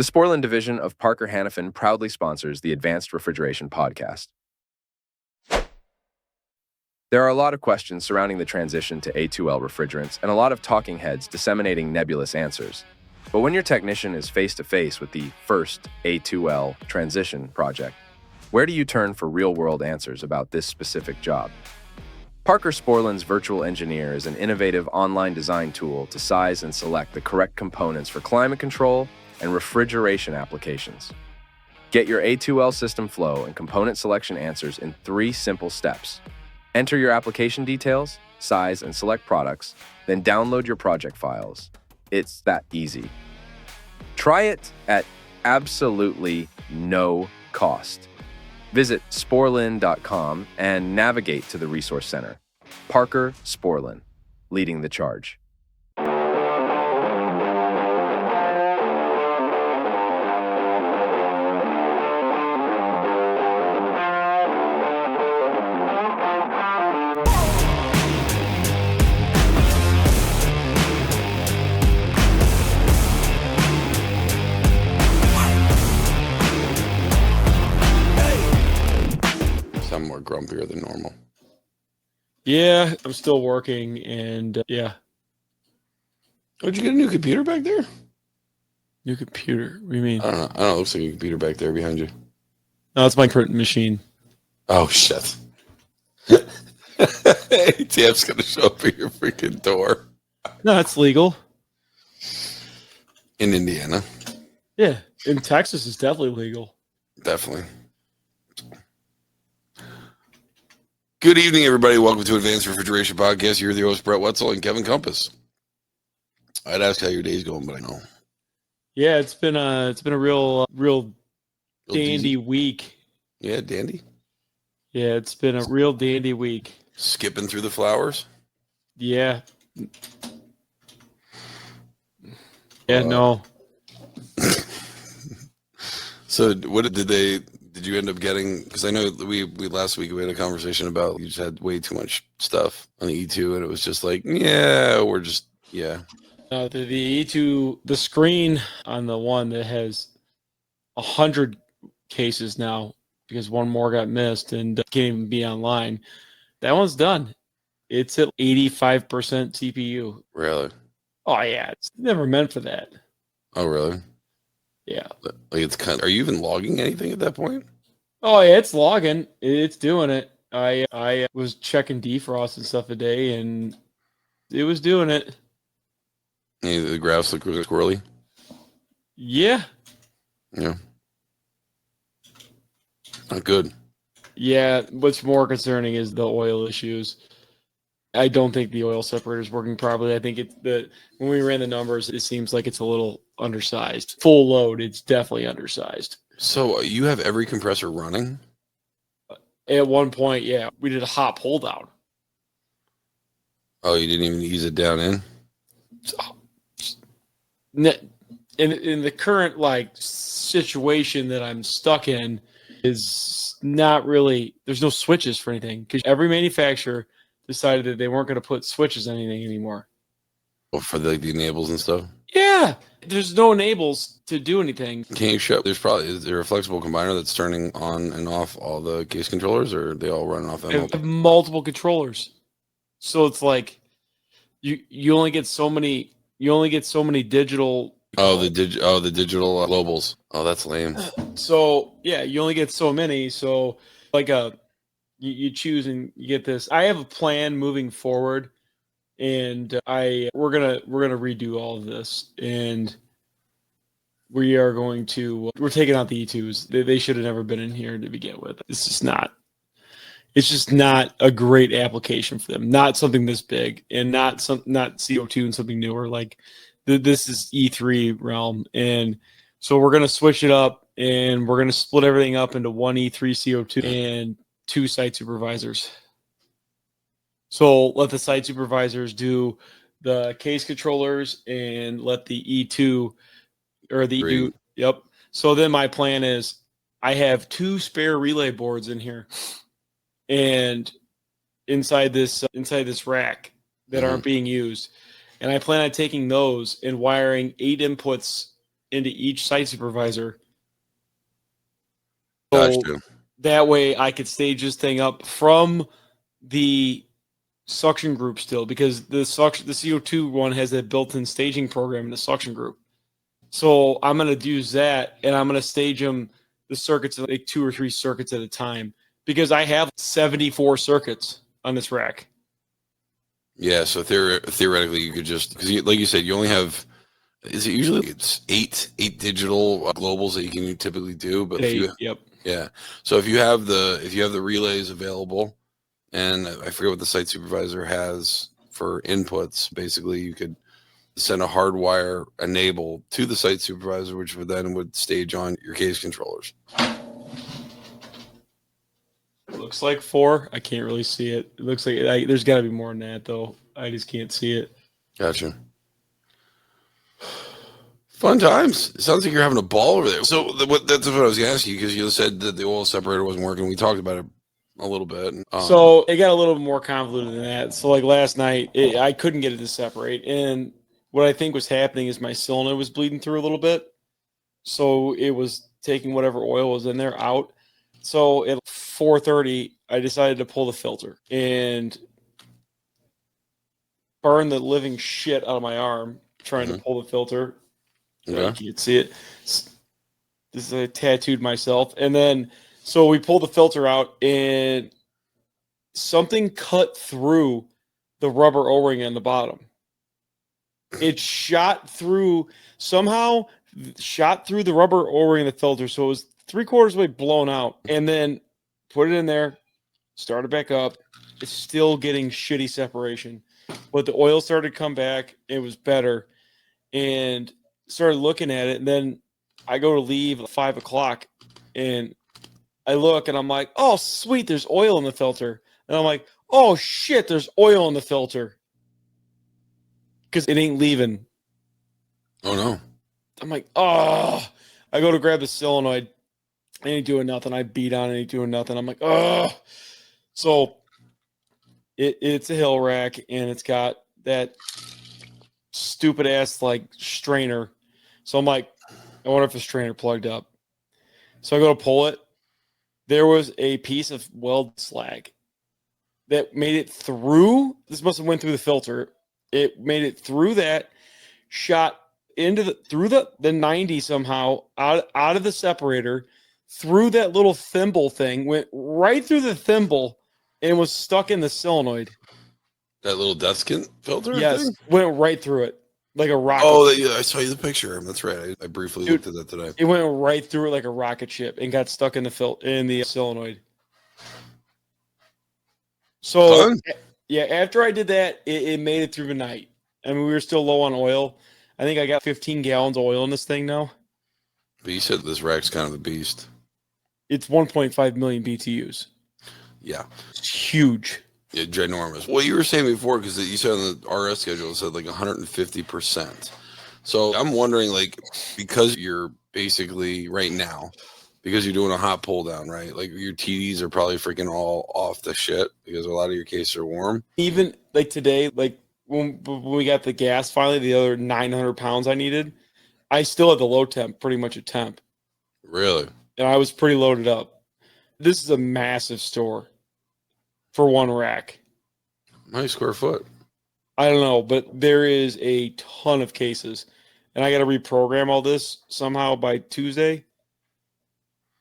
The Sporland division of Parker Hannifin proudly sponsors the Advanced Refrigeration Podcast. There are a lot of questions surrounding the transition to A2L refrigerants and a lot of talking heads disseminating nebulous answers. But when your technician is face-to-face with the first A2L transition project, where do you turn for real-world answers about this specific job? Parker Sporland's Virtual Engineer is an innovative online design tool to size and select the correct components for climate control and refrigeration applications. Get your A2L system flow and component selection answers in 3 simple steps. Enter your application details, size, and select products, then download your project files. It's that easy. Try it at absolutely no cost. Visit sporlin.com and navigate to the Resource Center. Parker Sporland, leading the charge. I'm more grumpier than normal. Yeah, I'm still working, and yeah. Did you get a new computer back there? New computer? What do you mean? I don't know. It looks like a computer back there behind you. No, it's my current machine. Oh, shit. ATF's going to show up at your freaking door. No, it's legal. In Indiana. Yeah, in Texas, it's definitely legal. Definitely. Good evening, everybody. Welcome to Advanced Refrigeration Podcast. You're the host, Brett Wetzel and Kevin Compass. I'd ask how your day's going, but I know. Yeah, it's been a real dandy week. Yeah, dandy. Yeah, it's been a real dandy week. Skipping through the flowers. Yeah. Yeah, no. So, what did you end up getting? Because I know we last week we had a conversation about you just had way too much stuff on the E2, and it was just like, yeah, we're just, yeah. The E2, the screen on the one that has 100 cases now because one more got missed and can't even be online. That one's done. It's at 85% CPU. Really? Oh yeah, it's never meant for that. Oh really? Yeah. Like it's kind of, are you even logging anything at that point? Oh yeah, it's logging. It's doing it. I was checking defrost and stuff today, and it was doing it. Any of the graphs look really squirrely? Yeah. Yeah. Not good. Yeah. What's more concerning is the oil issues. I don't think the oil separator is working properly. I think when we ran the numbers, it seems like it's a little undersized. Full load, it's definitely undersized. So you have every compressor running? At one point, yeah, we did a hot pull down. Oh, you didn't even ease it down in? In the current situation that I'm stuck in is not really. There's no switches for anything because every manufacturer decided that they weren't going to put switches on anything anymore. Oh, for the enables and stuff? Yeah, there's no enables to do anything. Can you show? Is there a flexible combiner that's turning on and off all the case controllers, or are they all running off I have multiple controllers, so it's like you only get so many. You only get so many digital. The digital globals. Oh, that's lame. So yeah, you only get so many. So you choose and you get this. I have a plan moving forward, and we're gonna redo all of this, and we're taking out the E2s. They should have never been in here to begin with. It's just not a great application for them. Not something this big, and not CO2 and something newer. Like this is E3 realm, and so we're gonna switch it up, and we're gonna split everything up into one E3 CO2 and 2 site supervisors. So let the site supervisors do the case controllers, and let the E2 or the E2. Yep. So then my plan is I have 2 spare relay boards in here, and inside this rack that aren't being used, and I plan on taking those and wiring 8 inputs into each site supervisor. So Gotcha. that way I could stage this thing up from the suction group still, because the CO2 one has that built-in staging program in the suction group. So I'm going to use that, and I'm going to stage them the circuits like 2 or 3 circuits at a time, because I have 74 circuits on this rack. Yeah, so theoretically, you could just, because like you said, you only have, is it usually it's eight digital globals that you can typically do, but if you, Yep. yeah, so if you have the relays available, and I forget what the site supervisor has for inputs, basically you could send a hardwire enable to the site supervisor, which would stage on your case controllers. It looks like 4. I can't really see it. It looks like there's got to be more than that, though. I just can't see it. Gotcha. Fun times. It sounds like you're having a ball over there. So that's what I was going to ask you, because you said that the oil separator wasn't working. We talked about it a little bit. So it got a little more convoluted than that. So like last night, I couldn't get it to separate. And what I think was happening is my solenoid was bleeding through a little bit. So it was taking whatever oil was in there out. So at 4:30, I decided to pull the filter and burn the living shit out of my arm trying to pull the filter. Okay. I can't see it. This is, I tattooed myself. And then, so we pulled the filter out, and something cut through the rubber O-ring on the bottom. It somehow shot through the rubber O-ring in the filter. So it was 3/4 way blown out, and then put it in there, started back up. It's still getting shitty separation, but the oil started to come back. It was better, and started looking at it. And then I go to leave at 5 o'clock, and I look, and I'm like, oh, sweet, there's oil in the filter. And I'm like, oh, shit, there's oil in the filter. Because it ain't leaving. Oh, no. I'm like, oh. I go to grab the solenoid. I ain't doing nothing. I beat on it. Ain't doing nothing. I'm like, oh. So it's a hill rack, and it's got that stupid ass like strainer. So I'm like, I wonder if the strainer plugged up. So I go to pull it. There was a piece of weld slag that made it through. This must have went through the filter. It made it through that, shot into through the 90 somehow out of the separator, through that little thimble thing, went right through the thimble, and was stuck in the solenoid. That little desiccant filter? Yes, thing? went right through it like a rocket. Oh, I saw you the picture. That's right. I briefly looked at that today. It went right through it like a rocket ship and got stuck in the solenoid. So Fun. yeah, after I did that, it made it through the night. I mean, we were still low on oil. I think I got 15 gallons of oil in this thing now. But you said this rack's kind of a beast. It's 1.5 million BTUs. Yeah. It's huge. Yeah, ginormous. Well, you were saying before, because you said on the RS schedule, it said like 150%. So I'm wondering, like, because you're basically right now, because you're doing a hot pull down, right? Like your TDs are probably freaking all off the shit because a lot of your cases are warm. Even like today, like when we got the gas finally, the other 900 pounds I needed, I still had the low temp, pretty much a temp. Really? And I was pretty loaded up. This is a massive store for one rack. How many square foot? I don't know, but there is a ton of cases. And I got to reprogram all this somehow by Tuesday.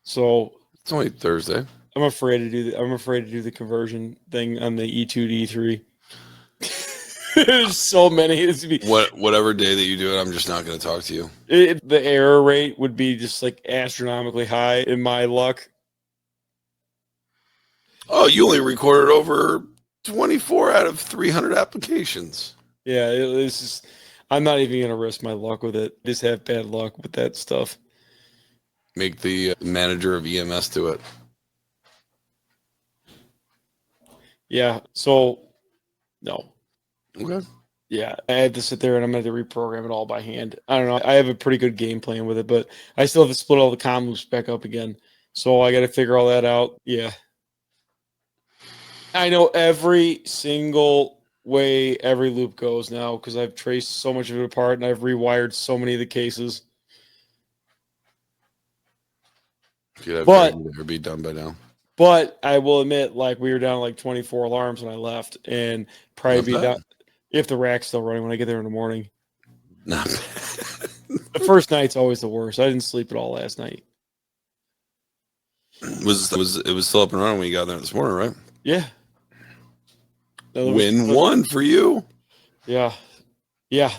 So It's only Thursday. I'm afraid to do the conversion thing on the E2 to E3. There's so many. Whatever day that you do it, I'm just not going to talk to you. The error rate would be just like astronomically high in my luck. Oh, you only recorded over 24 out of 300 applications. Yeah, it's just, I'm not even going to risk my luck with it. Just have bad luck with that stuff. Make the manager of EMS do it. Yeah, so no. Okay. Yeah, I had to sit there and I'm going to reprogram it all by hand. I don't know. I have a pretty good game plan with it, but I still have to split all the comm loops back up again. So I got to figure all that out. Yeah. I know every single way every loop goes now because I've traced so much of it apart and I've rewired so many of the cases. Could have But or be done by now. But I will admit, like we were down like 24 alarms when I left, and probably Not be bad. down if the rack's still running when I get there in the morning. Not bad. The first night's always the worst. I didn't sleep at all last night. It was still up and running when you got there this morning, right? Yeah. Win one for you. Yeah. Yeah.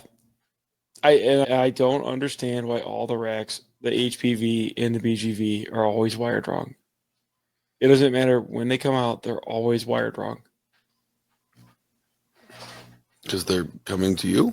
I don't understand why all the racks, the HPV and the BGV, are always wired wrong. It doesn't matter when they come out, they're always wired wrong. Because they're coming to you?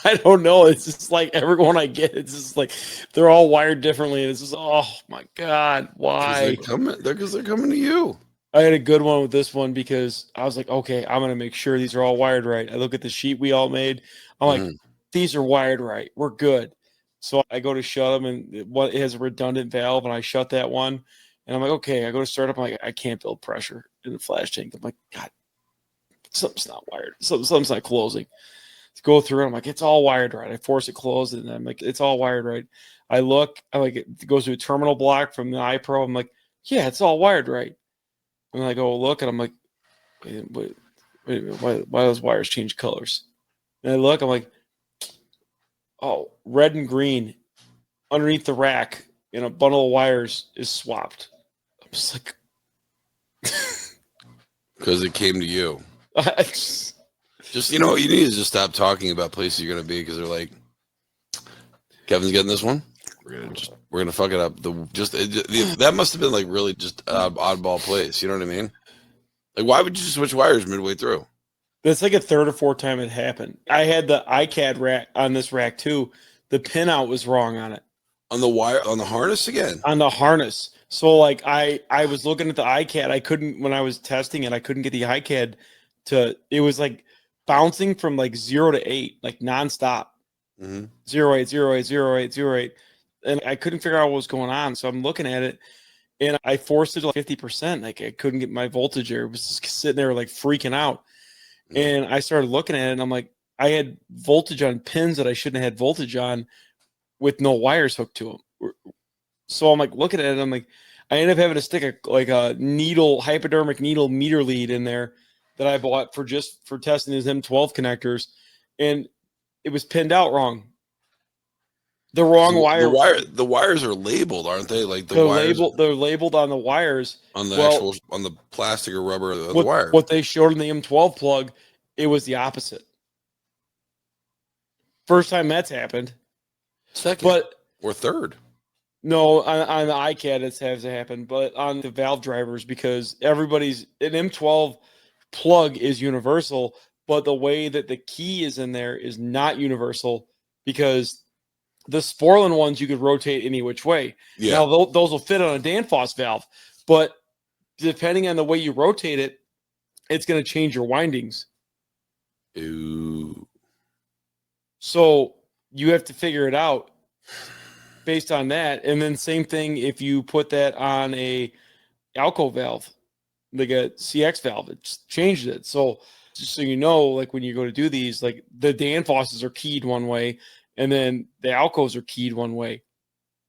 I don't know. It's just like everyone I get, it's just like they're all wired differently. And it's just, oh my God, why? Because they're coming to you. I had a good one with this one because I was like, okay, I'm going to make sure these are all wired right. I look at the sheet we all made. I'm like, these are wired right. We're good. So I go to shut them, and it has a redundant valve, and I shut that one. And I'm like, okay, I go to start up. I'm like, I can't build pressure in the flash tank. I'm like, God, something's not wired. Something's not closing. To go through it, I'm like, it's all wired right. I force it closed, and I'm like, it's all wired right. I look, I'm like, it goes to a terminal block from the iPro. I'm like, yeah, it's all wired right. And I go look, and I'm like, wait a minute, why those wires change colors? And I look, I'm like, oh, red and green underneath the rack in a bundle of wires is swapped. I'm just like, because it came to you. Just you need to just stop talking about places you're gonna be because they're like, Kevin's getting this one. We're gonna fuck it up. That must have been like really just an oddball place. You know what I mean? Like, why would you switch wires midway through? That's like a third or fourth time it happened. I had the iCAD rack on this rack too. The pinout was wrong on it. On the wire, on the harness again? On the harness. So like I was looking at the iCAD. I couldn't, when I was testing it, I couldn't get the iCAD it was like bouncing from like 0 to 8, like nonstop. 0, 8, 0, 8, 0, 8, 0, 8. And I couldn't figure out what was going on. So I'm looking at it, and I forced it to like 50%. Like I couldn't get my voltage there. It was just sitting there like freaking out. And I started looking at it, and I'm like, I had voltage on pins that I shouldn't have had voltage on with no wires hooked to them. So I'm like looking at it, and I'm like, I ended up having to stick a needle, hypodermic needle meter lead in there that I bought for testing his M12 connectors, and it was pinned out wrong. The wrong wire. The wires are labeled, aren't they? Like they're labeled on the wires. On the on the plastic or rubber of the wire. What they showed in the M12 plug, it was the opposite. First time that's happened. Second or third. No, on the iCAD it has happened, but on the valve drivers, because an M12 plug is universal, but the way that the key is in there is not universal, because the Sporlan ones you could rotate any which way. Yeah. Now those will fit on a Danfoss valve, but depending on the way you rotate it, it's going to change your windings. Ooh. So you have to figure it out based on that. And then same thing if you put that on a Alco valve, like a CX valve, it changed it. So just so you know, like when you go to do these, like the Danfosses are keyed one way, and then the Alcos are keyed one way.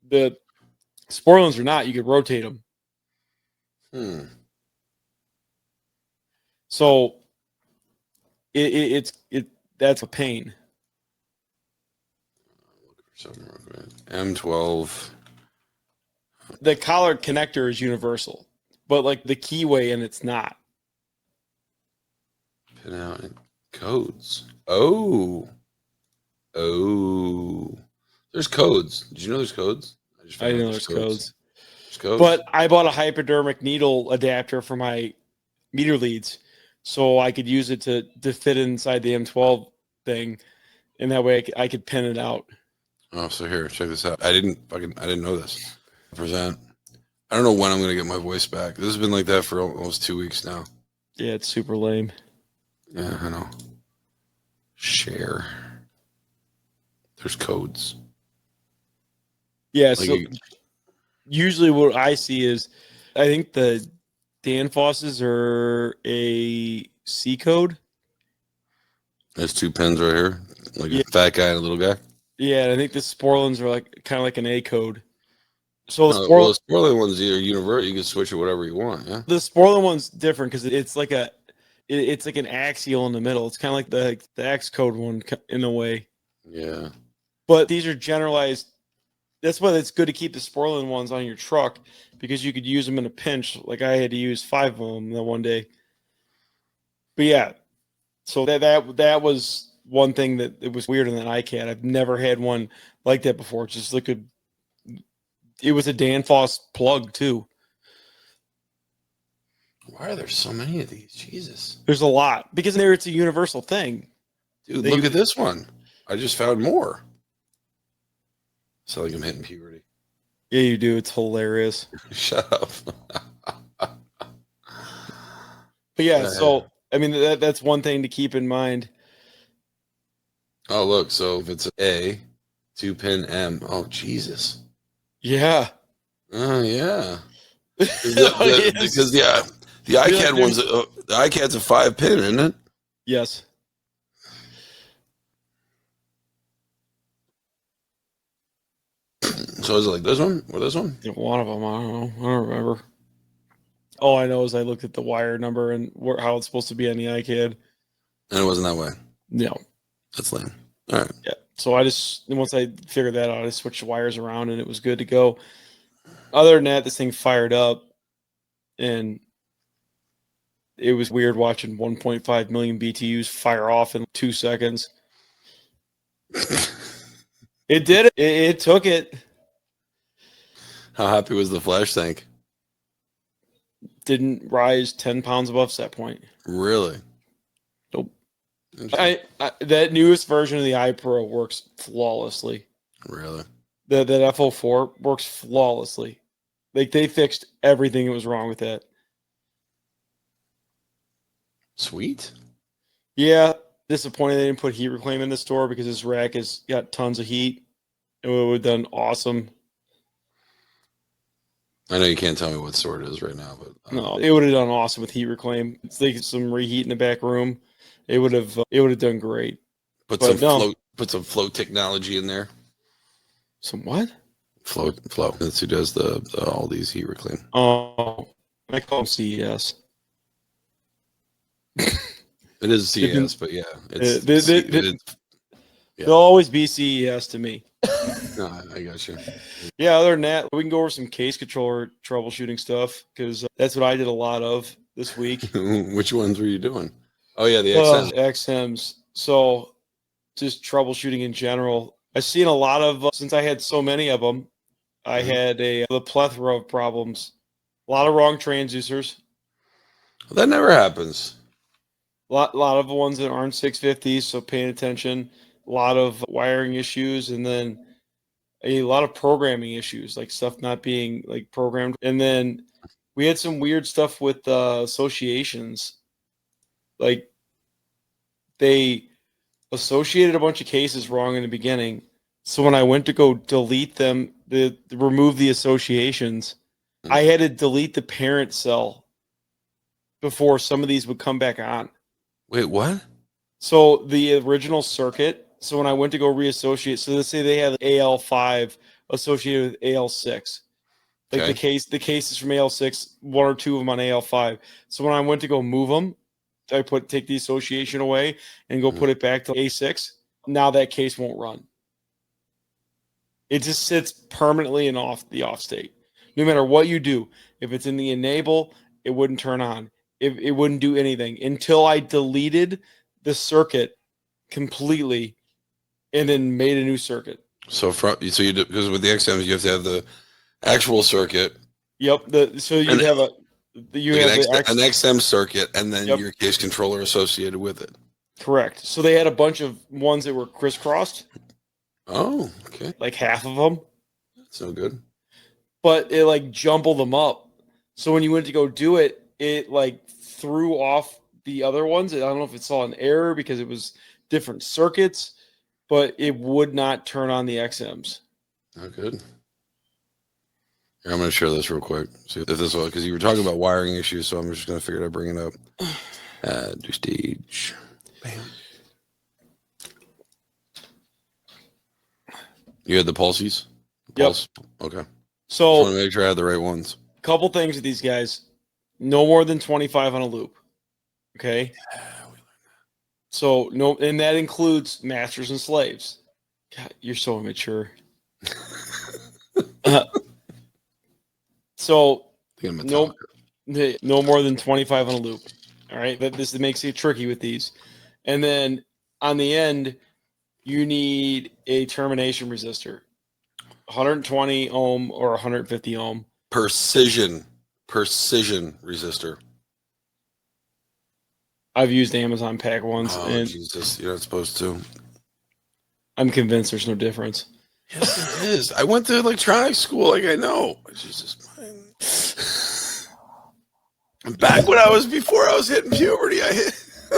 The Sporlans are not. You could rotate them. So that's a pain. M12. The collar connector is universal, but like the keyway and it's not. Pin out codes. Oh. There's codes. Did you know there's codes? I didn't know there's codes. There's codes. But I bought a hypodermic needle adapter for my meter leads, so I could use it to fit inside the M12 thing, and that way I could pin it out. Oh, so here, check this out. I didn't know this. Present. I don't know when I'm gonna get my voice back. This has been like that for almost 2 weeks now. Yeah, it's super lame. Yeah, I know. Share. There's codes. Yeah, like so usually what I see is, I think the Danfosses are a C code. There's 2 pins right here, like a fat guy and a little guy. Yeah, and I think the Sporlans are like kind of like an A code. So the Well, the Sportland one's either universal. You can switch it whatever you want. Yeah. The Sportland one's different because it's like it's like an axial in the middle. It's kind of like the Xcode one in a way. Yeah. But these are generalized. That's why it's good to keep the Sportland ones on your truck because you could use them in a pinch. Like I had to use 5 of them that one day. But yeah, so that was one thing that it was weird in that iCat. I've never had one like that before. It's just like it was a Danfoss plug too. Why are there so many of these? Jesus. There's a lot because there it's a universal thing. Dude, look at this one. I just found more. So like I'm hitting puberty. Yeah, you do. It's hilarious. Shut up. But yeah, so I mean that's one thing to keep in mind. Oh, look. So if it's A, 2-pin M. Oh, Jesus. Yeah. Oh, yeah. Because the iCAD one's the iCAD's a 5-pin, isn't it? Yes. So is it like this one or this one? One of them. I don't know. I don't remember. All I know is I looked at the wire number and how it's supposed to be on the iCAD. And it wasn't that way. No. That's lame. All right. Yeah. So once I figured that out, I switched the wires around and it was good to go. Other than that, this thing fired up and it was weird watching 1.5 million BTUs fire off in 2 seconds. It did it. It took it. How happy was the flash tank? Didn't rise 10 pounds above set point. Really? Nope. That newest version of the iPro works flawlessly. Really? That F04 works flawlessly. Like they fixed everything that was wrong with that. Sweet. Yeah, disappointed they didn't put heat reclaim in the store because this rack has got tons of heat. It would have done awesome. I know you can't tell me what store it is right now, but no, it would have done awesome with heat reclaim. It's like some reheat in the back room. It would have done great. Put some float technology in there. Some what? Float. That's who does the all these heat reclaim. Oh, I call them CES. It is CES, but yeah, they'll always be CES to me. No, I got you. Yeah, other than that, we can go over some case controller troubleshooting stuff because that's what I did a lot of this week. Which ones were you doing? Oh yeah, the XMs. XMs. So just troubleshooting in general. I've seen a lot of since I had so many of them. I had a plethora of problems. A lot of wrong transducers. That never happens. A lot of the ones that aren't 650s, so paying attention. A lot of wiring issues, and then a lot of programming issues, like stuff not being like programmed. And then we had some weird stuff with associations. Like they associated a bunch of cases wrong in the beginning. So when I went to go delete them, remove the associations, I had to delete the parent cell before some of these would come back on. Wait, what? So the original circuit, so when I went to go reassociate, so let's say they had AL5 associated with AL6. Like okay. the cases from AL6, 1 or 2 of them on AL5. So when I went to go move them, I take the association away and go put it back to A6. Now that case won't run. It just sits permanently in the off state. No matter what you do, if it's in the enable, it wouldn't turn on. It wouldn't do anything until I deleted the circuit completely and then made a new circuit. So you do, because with the XMs you have to have the actual circuit. Yep. So you have an XM circuit and then your case controller associated with it. Correct. So they had a bunch of ones that were crisscrossed. Oh, okay. Like half of them. That's no good. But it like jumbled them up. So when you went to go do it, it like threw off the other ones. I don't know if it saw an error because it was different circuits, but it would not turn on the XMs. Not good. Here, I'm going to share this real quick. See if this will, because you were talking about wiring issues, so I'm just going to figure it out, bring it up. Do stage. Bam. You had the pulses? Yep. Okay. Just So want to make sure I have the right ones. couple things with these guys. No more than 25 on a loop. Okay. So no, and that includes masters and slaves. God, you're so immature. So no, no more than 25 on a loop. All right. This makes it tricky with these. And then on the end, you need a termination resistor, 120 ohm or 150 ohm. Precision resistor. I've used Amazon pack ones, Oh, and Jesus, you're not supposed to. I'm convinced there's no difference. Yes, it is. I went to electronics school, like I know. Jesus, back when before I was hitting puberty, I hit.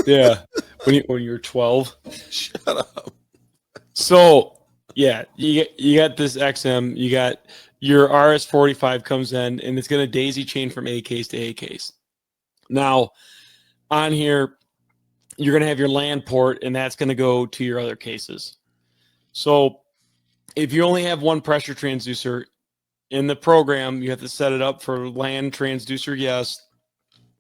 Yeah, when you're 12. Shut up. So yeah, you got this XM, you got your RS45 comes in, and it's gonna daisy chain from A case to A case. Now on here, you're gonna have your LAN port, and that's gonna go to your other cases. So if you only have one pressure transducer in the program, you have to set it up for LAN transducer, yes,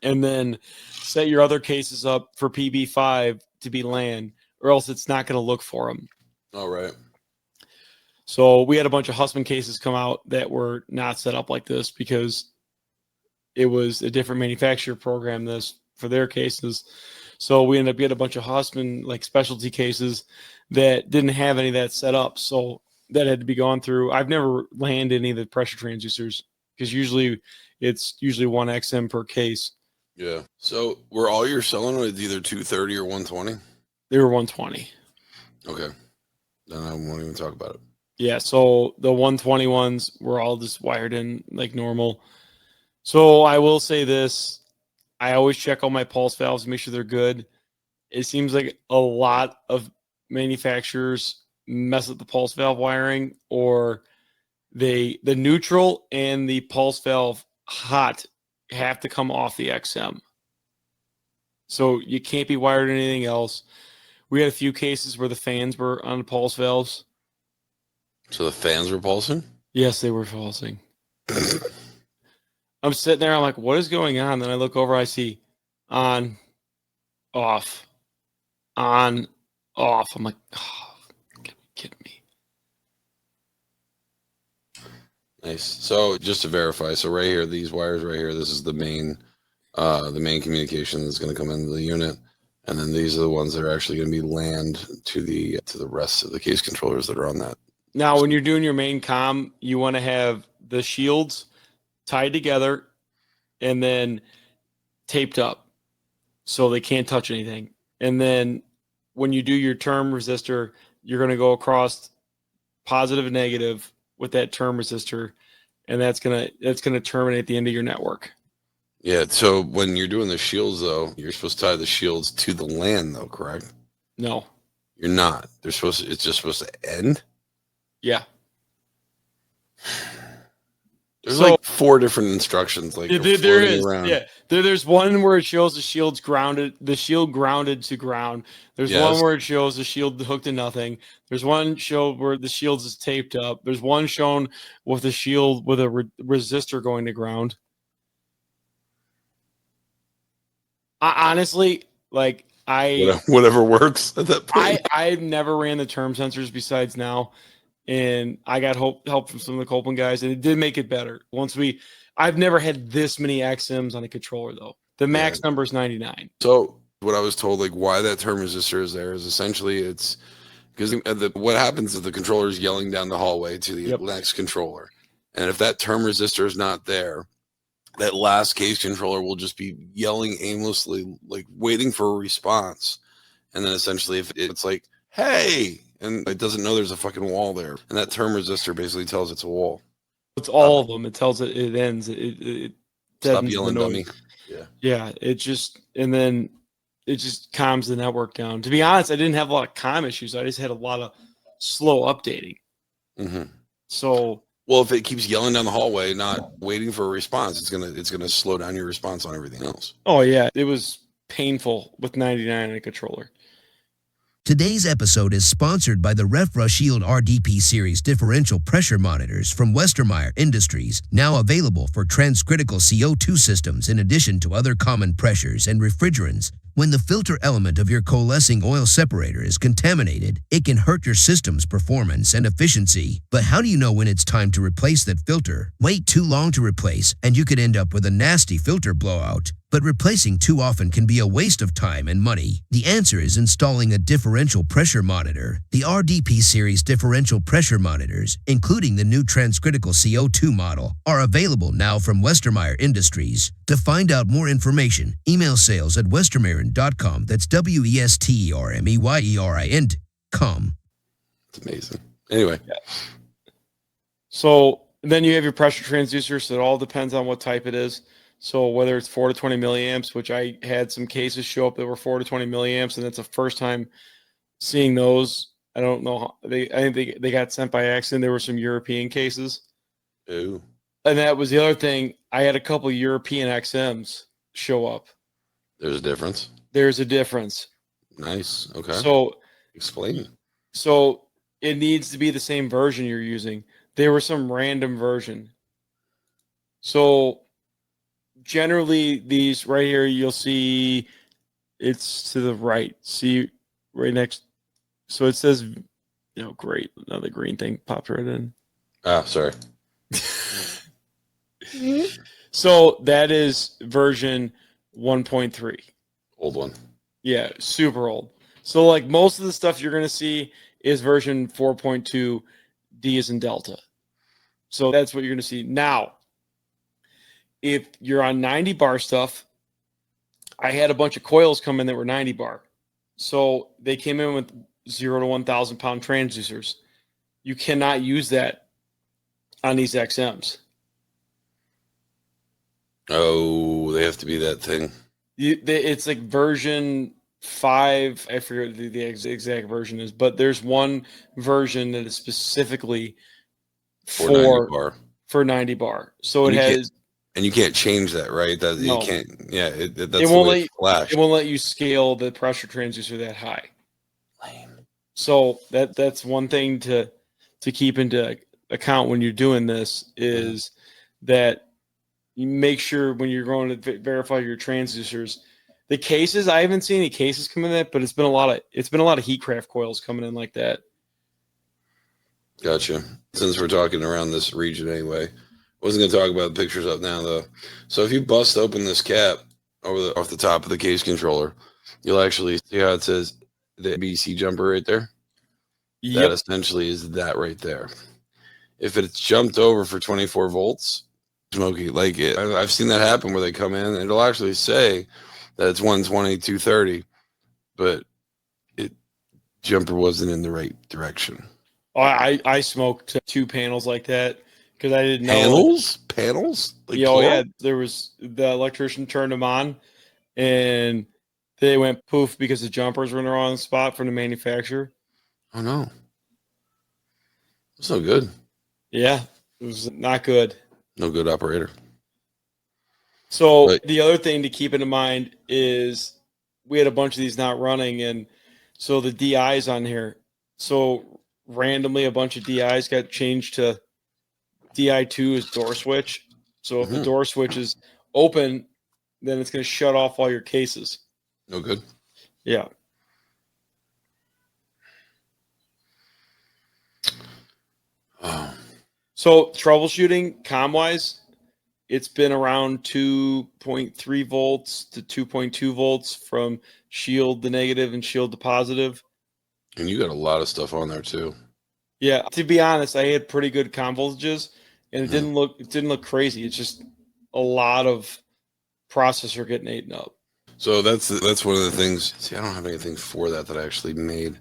and then set your other cases up for PB5 to be LAN, or else it's not going to look for them. All right. So we had a bunch of Hussman cases come out that were not set up like this because it was a different manufacturer program this for their cases. So we ended up getting a bunch of Hussman like specialty cases that didn't have any of that set up. So that had to be gone through. I've never landed any of the pressure transducers because it's usually one XM per case. Yeah. So were all you're selling with either 230 or 120? They were 120. Okay. Then I won't even talk about it. Yeah. So the 120 ones were all just wired in like normal. So I will say this. I always check all my pulse valves to make sure they're good. It seems like a lot of manufacturers mess up the pulse valve wiring, or the neutral and the pulse valve hot have to come off the XM. So you can't be wired in anything else. We had a few cases where the fans were on the pulse valves. So the fans were pulsing? Yes, they were pulsing. I'm sitting there. I'm like, what is going on? Then I look over. I see on, off, on, off. I'm like, oh, kidding me. Nice. So just to verify, so right here, these wires right here, this is the main communication that's going to come into the unit, and then these are the ones that are actually going to be LANed to the rest of the case controllers that are on that. Now, when you're doing your main comm, you want to have the shields tied together and then taped up so they can't touch anything. And then when you do your term resistor, you're going to go across positive and negative with that term resistor, and that's gonna terminate the end of your network. Yeah. So when you're doing the shields, though, you're supposed to tie the shields to the LAN, though, correct? No, you're not. It's just supposed to end. Yeah. There's like 4 different instructions. Like there is. around. Yeah. There's one where it shows the shield's grounded, the shield grounded to ground. There's one where it shows the shield hooked to nothing. There's one show where the shield is taped up. There's one shown with the shield with a resistor going to ground. Honestly, like whatever works at that point. I never ran the term sensors besides now. And I got help from some of the Copeland guys, and it did make it better. I've never had this many XMs on a controller, though. The max number is 99. So what I was told, like why that term resistor is there is essentially it's because what happens is the controller is yelling down the hallway to the next controller. And if that term resistor is not there, that last case controller will just be yelling aimlessly, like waiting for a response. And then essentially if it's like, hey, and it doesn't know there's a fucking wall there. And that term resistor basically tells it's a wall. It's all of them. It tells it ends. It stop yelling, dummy. Yeah. It just calms the network down. To be honest, I didn't have a lot of comm issues. I just had a lot of slow updating. Mm-hmm. So, well, if it keeps yelling down the hallway, not waiting for a response, it's gonna slow down your response on everything else. Oh yeah, it was painful with 99 in a controller. Today's episode is sponsored by the RefRushield RDP Series differential pressure monitors from Westermeyer Industries, now available for transcritical CO2 systems in addition to other common pressures and refrigerants. When the filter element of your coalescing oil separator is contaminated, it can hurt your system's performance and efficiency. But how do you know when it's time to replace that filter? Wait too long to replace, and you could end up with a nasty filter blowout. But replacing too often can be a waste of time and money. The answer is installing a differential pressure monitor. The RDP Series differential pressure monitors, including the new transcritical CO2 model, are available now from Westermeyer Industries. To find out more information, email sales@westermeyerin.com. That's WESTERMEYERIN.com. It's amazing. Anyway. Yeah. So then you have your pressure transducer, so it all depends on what type it is. So whether it's 4 to 20 milliamps, which I had some cases show up that were 4 to 20 milliamps, and that's the first time seeing those. I don't know. I think they got sent by accident. There were some European cases. Ooh. And that was the other thing. I had a couple European XMs show up. There's a difference. There's a difference. Nice. Okay. So explain. So it needs to be the same version you're using. There was some random version. So generally, these right here, you'll see it's to the right. See right next. So it says, great. Another green thing popped right in. Ah, sorry. So that is version 1.3. Old one. Yeah, super old. So like most of the stuff you're going to see is version 4.2, D as in Delta. So that's what you're going to see. Now, if you're on 90 bar stuff, I had a bunch of coils come in that were 90 bar. So they came in with 0 to 1,000 pound transducers. You cannot use that on these XMs. Oh, they have to be that thing. It's like version 5. I forget the exact version is, but there's one version that is specifically for 90 bar. For 90 bar. So it has. And you can't change that, right? That no. You can't. Yeah, that's it won't let you, flash. It won't let you scale the pressure transducer that high. Lame. So that's one thing to keep into account when you're doing this is that you make sure when you're going to verify your transducers, the cases. I haven't seen any cases come in that, but it's been a lot of Heatcraft coils coming in like that. Gotcha. Since we're talking around this region anyway, I wasn't going to talk about the pictures up now though. So if you bust open this cap off the top of the case controller, you'll actually see how it says the ABC jumper right there. Yep. That essentially is that right there. If it's jumped over for 24 volts, smoky like it. I've seen that happen where they come in and it'll actually say that it's 120, 230, but jumper wasn't in the right direction. I smoked 2 panels like that because I didn't know. Panels? Like yeah. There was the electrician turned them on and they went poof because the jumpers were in the wrong spot from the manufacturer. Oh no. That's no good. Yeah, it was not good. No good operator. So the other thing to keep in mind is we had a bunch of these not running, and so the DIs on here. So randomly, a bunch of DIs got changed to DI2 is door switch. So if the door switch is open, then it's going to shut off all your cases. No good. Yeah. Oh. So troubleshooting COM-wise, it's been around 2.3 volts to 2.2 volts from shield to negative and shield to positive. And you got a lot of stuff on there too. Yeah, to be honest, I had pretty good COM voltages, and it didn't look crazy. It's just a lot of processor getting eaten up. So that's one of the things. See, I don't have anything for that I actually made.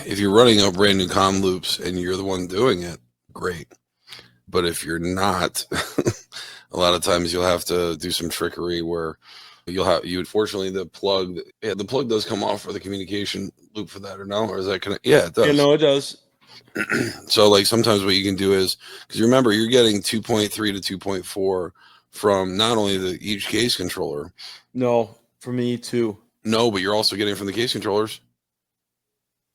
If you're running up brand new COM loops and you're the one doing it, great. But if you're not, a lot of times you'll have to do some trickery where unfortunately the plug does come off for the communication loop for that, or no? Or is that it does. Yeah, no, it does. So like sometimes what you can do is, because remember you're getting 2.3 to 2.4 from not only each case controller. No, for me too. No, but you're also getting from the case controllers.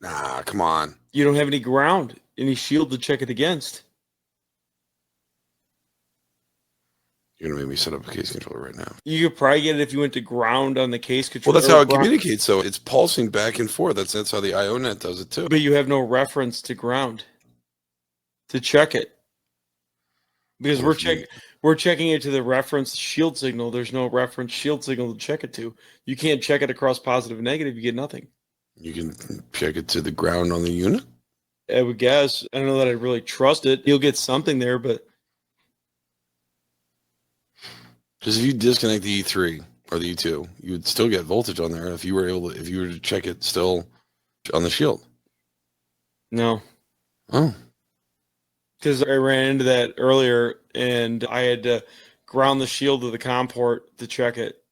Nah, come on. You don't have any ground, any shield to check it against. You're going to make me set up a case controller right now. You could probably get it if you went to ground on the case controller. Well, that's how it communicates. So it's pulsing back and forth. That's how the IONet does it too. But you have no reference to ground to check it. Because we're checking it to the reference shield signal. There's no reference shield signal to check it to. You can't check it across positive and negative. You get nothing. You can check it to the ground on the unit? I would guess. I don't know that I really trust it. You'll get something there, but... Because if you disconnect the E3 or the E2, you would still get voltage on there if you were to check it still on the shield. No. Oh. Because I ran into that earlier, and I had to ground the shield to the COM port to check it.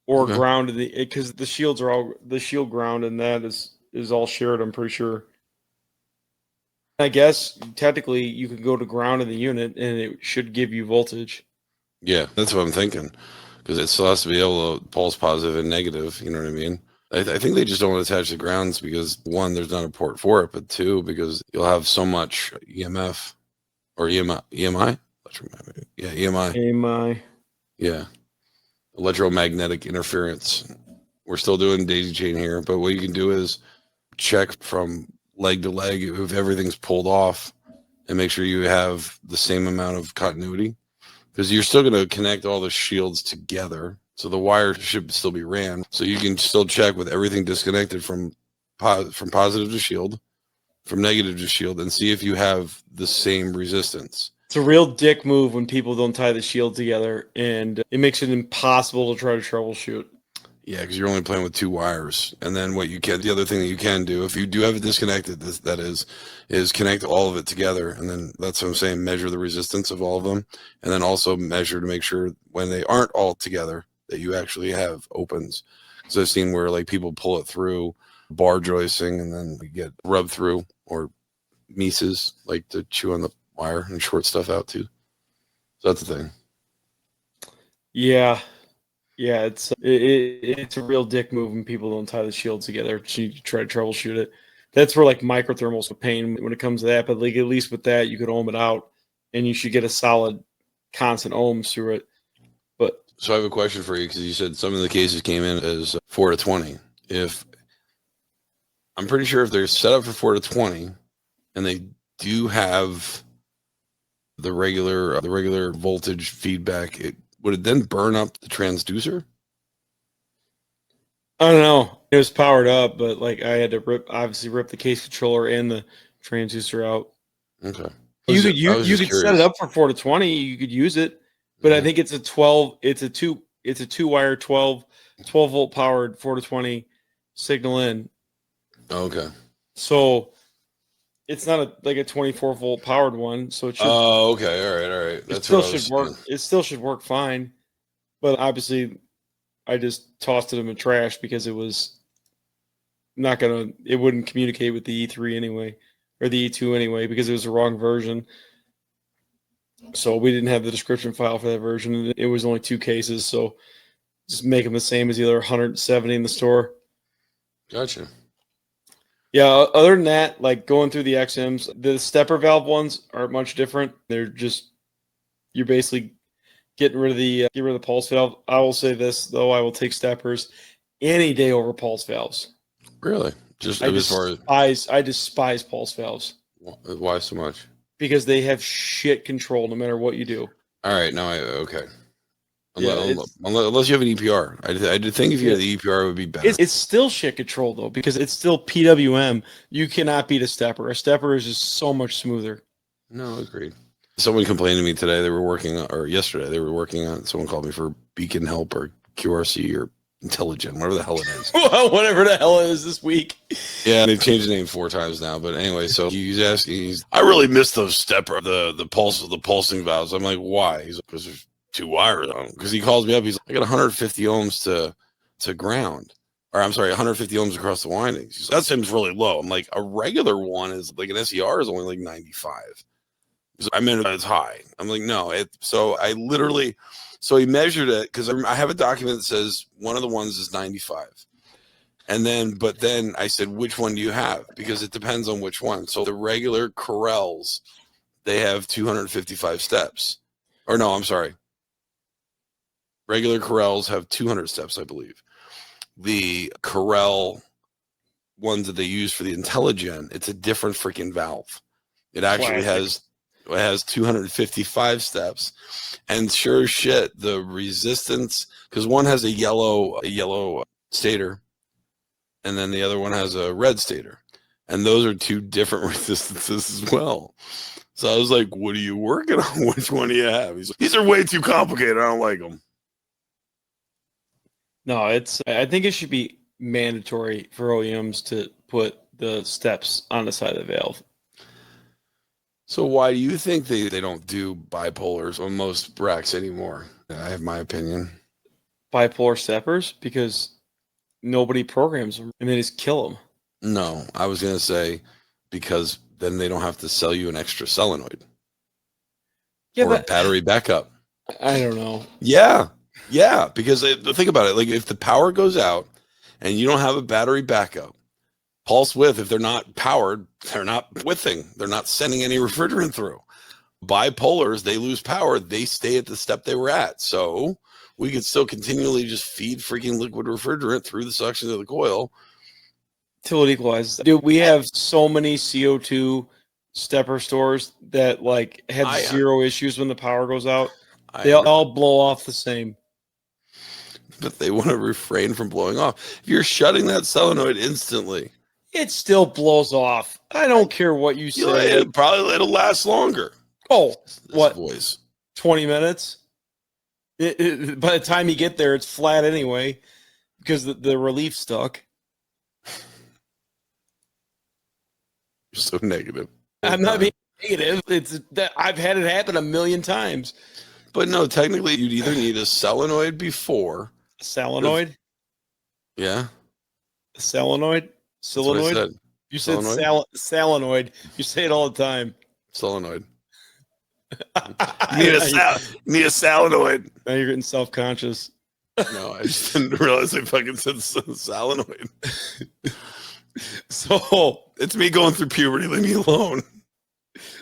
Or ground because the shields are all the shield ground, and that is all shared, I'm pretty sure. I guess technically you could go to ground in the unit and it should give you voltage. Yeah, that's what I'm thinking. Because it still has to be able to pulse positive and negative, you know what I mean? I think they just don't want to attach the grounds because, one, there's not a port for it, but two, because you'll have so much EMF or EMI? Yeah, EMI. EMI. Yeah. Electromagnetic interference. We're still doing daisy chain here, but what you can do is check from leg to leg if everything's pulled off and make sure you have the same amount of continuity, because you're still going to connect all the shields together. So the wire should still be ran. So you can still check with everything disconnected from positive to shield, from negative to shield, and see if you have the same resistance. It's a real dick move when people don't tie the shield together, and it makes it impossible to try to troubleshoot. Yeah, because you're only playing with two wires. And then the other thing that you can do, if you do have it disconnected, that is connect all of it together. And then that's what I'm saying, measure the resistance of all of them. And then also measure to make sure when they aren't all together that you actually have opens. Because I've seen where like people pull it through bar joisting and then we get rubbed through, or Mises like to chew on the wire and short stuff out too. So that's the thing. Yeah. Yeah, it's a real dick move when people don't tie the shields together to try to troubleshoot it. That's where like microthermals are pain when it comes to that. But like at least with that, you could ohm it out, and you should get a solid, constant ohms through it. But so I have a question for you, because you said some of the cases came in as 4 to 20. If I'm pretty sure if they're set up for 4 to 20, and they do have the regular voltage feedback, would it then burn up the transducer? I don't know. It was powered up, but like I had to rip the case controller and the transducer out. Okay. You could set it up for 4 to 20. You could use it, but I think it's a 12. It's a two wire 12 volt powered 4 to 20 signal in. Okay. So it's not like a 24 volt powered one. So it should. Oh, okay. All right. It still should work. It still should work fine, but obviously, I just tossed it in the trash because it was not gonna. It wouldn't communicate with the E3 anyway, or the E2 anyway, because it was the wrong version. So we didn't have the description file for that version. It was only 2 cases, so just make them the same as the other 170 in the store. Gotcha. Yeah, other than that, like going through the XMs, the stepper valve ones aren't much different. They're just, you're basically getting rid of the pulse valve. I will say this though, I will take steppers any day over pulse valves. Really? I despise pulse valves. Why so much? Because they have shit control no matter what you do. All right, okay. Unless you have an EPR. I did think if you had the EPR, it would be better. It's still shit control, though, because it's still PWM. You cannot beat a stepper. A stepper is just so much smoother. No, agreed. Someone complained to me today. Yesterday, they were working on, someone called me for Beacon Help or QRC or Intelligent, whatever the hell it is. Well, whatever the hell it is this week. Yeah, they've changed the name 4 times now. But anyway, so he's asking, I really miss those stepper, the pulsing valves. I'm like, why? He's like, because there's 2 wires on them. Because he calls me up, he's like, I got 150 ohms to ground. Or I'm sorry, 150 ohms across the windings. He's like, that seems really low. I'm like, a regular one is like an SER is only like 95. He's like, I meant it's high. I'm like, no. So he measured it, because I have a document that says one of the ones is 95. But then I said, which one do you have? Because it depends on which one. So the regular Corels, they have 255 steps. Or no, I'm sorry. Regular Corels have 200 steps, I believe. The Corel ones that they use for the IntelliGen, it's a different freaking valve. It actually has 255 steps. And sure as shit, the resistance, because one has a yellow stator, and then the other one has a red stator. And those are two different resistances as well. So I was like, what are you working on? Which one do you have? He's like, these are way too complicated. I don't like them. No, I think it should be mandatory for OEMs to put the steps on the side of the valve. So why do you think they don't do bipolars on most racks anymore? I have my opinion. Bipolar steppers? Because nobody programs them and they just kill them. No, I was going to say because then they don't have to sell you an extra solenoid. Yeah, or a battery backup. I don't know. Yeah, because think about it. Like if the power goes out and you don't have a battery backup, pulse width, if they're not powered, they're not withing. They're not sending any refrigerant through. Bipolars, they lose power. They stay at the step they were at. So we could still continually just feed freaking liquid refrigerant through the suction of the coil. Till it equalizes. Dude, we have so many CO2 stepper stores that like have zero issues when the power goes out. They all blow off the same. But they want to refrain from blowing off. If you're shutting that solenoid instantly, it still blows off. I don't care what you say. It'll last longer. Oh, what? Voice. 20 minutes? By the time you get there, it's flat anyway because the relief stuck. You're so negative. I'm not being negative. It's that I've had it happen a million times. But no, technically, you'd either need a solenoid before. Solenoid? Yeah. Solenoid? Solenoid? You said solenoid. You say it all the time. Solenoid. Need a solenoid. Now you're getting self-conscious. No, I just didn't realize I fucking said solenoid. So it's me going through puberty. Leave me alone.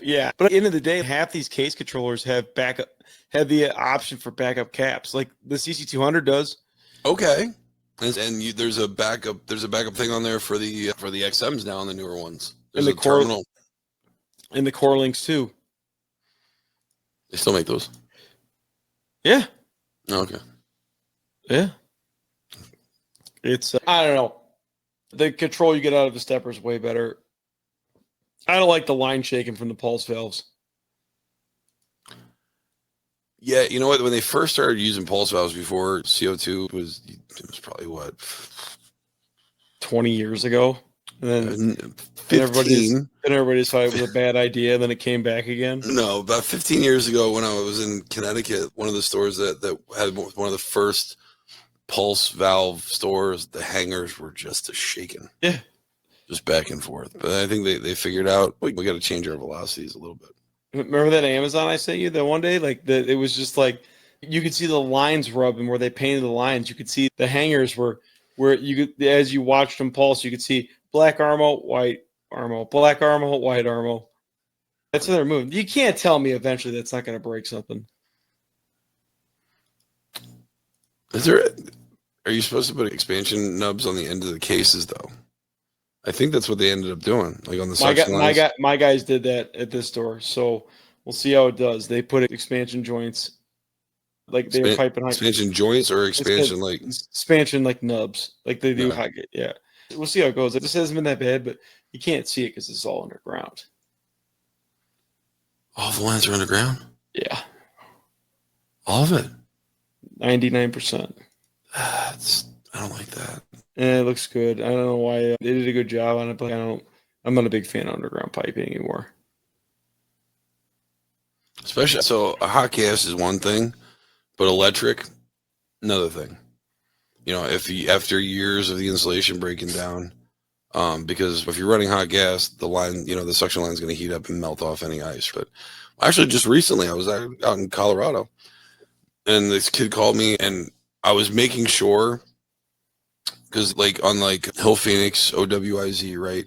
Yeah, but at the end of the day, half these case controllers have the option for backup caps, like the CC200 does. Okay, and there's a backup thing on there for the XMs now on the newer ones. There's and the terminal, and the core links too. They still make those. Yeah. Okay. Yeah. It's I don't know. The control you get out of the stepper is way better. I don't like the line shaking from the pulse valves. Yeah, you know what? When they first started using pulse valves before CO2 it was probably what 20 years ago, and then 15. Everybody thought it was a bad idea. Then it came back again. No, about 15 years ago, when I was in Connecticut, one of the stores that had one of the first pulse valve stores, the hangers were just shaking. Yeah. Just back and forth. But I think they figured out we got to change our velocities a little bit. Remember that Amazon I sent you that one day? Like it was just like you could see the lines rubbing where they painted the lines. You could see the hangers where you could, as you watched them pulse, you could see black armo, white armo, black armo, white armo. That's how they're moving. You can't tell me eventually that's not going to break something. Are you supposed to put expansion nubs on the end of the cases though? I think that's what they ended up doing. Like on the suction lines. My guys did that at this store, so we'll see how it does. They put expansion joints, like they were piping high. Expansion joints or expansion like nubs, like they do high. Yeah, we'll see how it goes. It just hasn't been that bad, but you can't see it because it's all underground. All the lines are underground. Yeah, all of it. 99%. I don't like that. It looks good. I don't know why they did a good job on it, but I'm not a big fan of underground piping anymore. Especially so, a hot gas is one thing, but electric, another thing. You know, after years of the insulation breaking down, because if you're running hot gas, the line, the suction line is going to heat up and melt off any ice. But actually, just recently, I was out in Colorado, and this kid called me, and I was making sure because like on like Hill Phoenix OWIZ, right?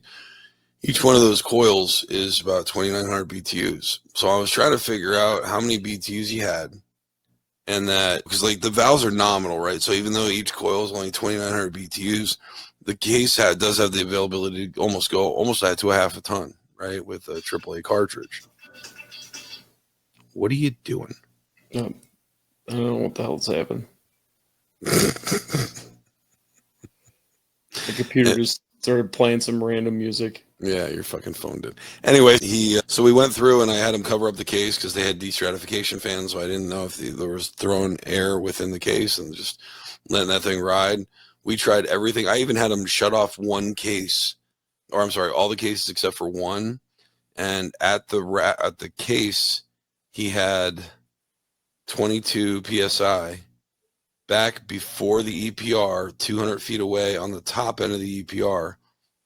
Each one of those coils is about 2,900 BTUs. So I was trying to figure out how many BTUs he had, and that because like the valves are nominal, right? So even though each coil is only 2,900 BTUs, the case does have the availability to almost to a half a ton, right? With a AAA cartridge. What are you doing? I don't know what the hell's happened. The computer just started playing some random music. Yeah, your fucking phone did. Anyway, so we went through and I had him cover up the case because they had destratification fans, so I didn't know if there was throwing air within the case and just letting that thing ride. We tried everything. I even had him shut off one case, or I'm sorry, all the cases except for one. And at the case, he had 22 psi. Back before the EPR, 200 feet away on the top end of the EPR,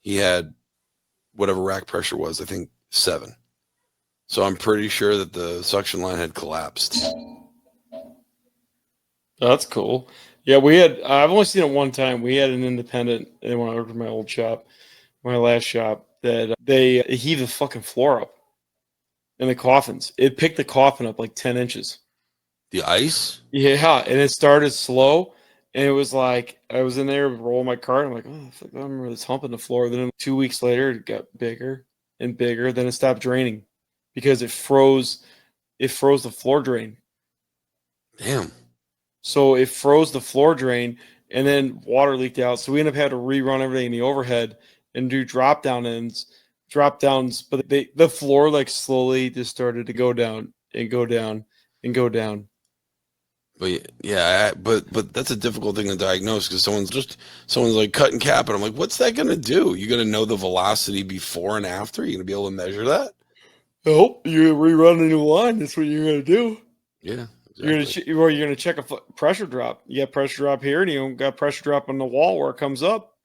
he had whatever rack pressure was, I think 7. So I'm pretty sure that the suction line had collapsed. That's cool. Yeah, I've only seen it one time. We had an independent, and when I worked at my old shop, my last shop, that they heaved the fucking floor up in the coffins. It picked the coffin up like 10 inches. The ice? Yeah, and it started slow, and it was like I was in there rolling my cart. I'm like, oh, fuck, I remember this hump in the floor. Then 2 weeks later, it got bigger and bigger. Then it stopped draining because it froze. It froze the floor drain. Damn. So it froze the floor drain, and then water leaked out. So we ended up having to rerun everything in the overhead and do drop downs. But the floor like slowly just started to go down and go down and go down. But yeah, but that's a difficult thing to diagnose because someone's like cutting cap, and I'm like, what's that gonna do? You're gonna know the velocity before and after. You're gonna be able to measure that. Oh, you're rerun a new line. That's what you're gonna do. Yeah, exactly. You're gonna check a pressure drop. You got pressure drop here, and you got pressure drop on the wall where it comes up.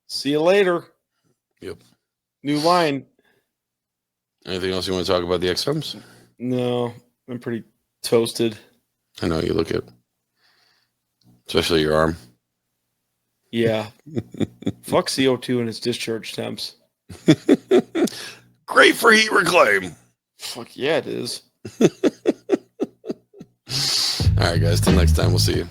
See you later. Yep. New line. Anything else you want to talk about the XMs? No, I'm pretty toasted. I know you look it, especially your arm. Yeah. Fuck CO2 and its discharge temps. Great for heat reclaim. Fuck yeah, it is. All right, guys. Till next time. We'll see you.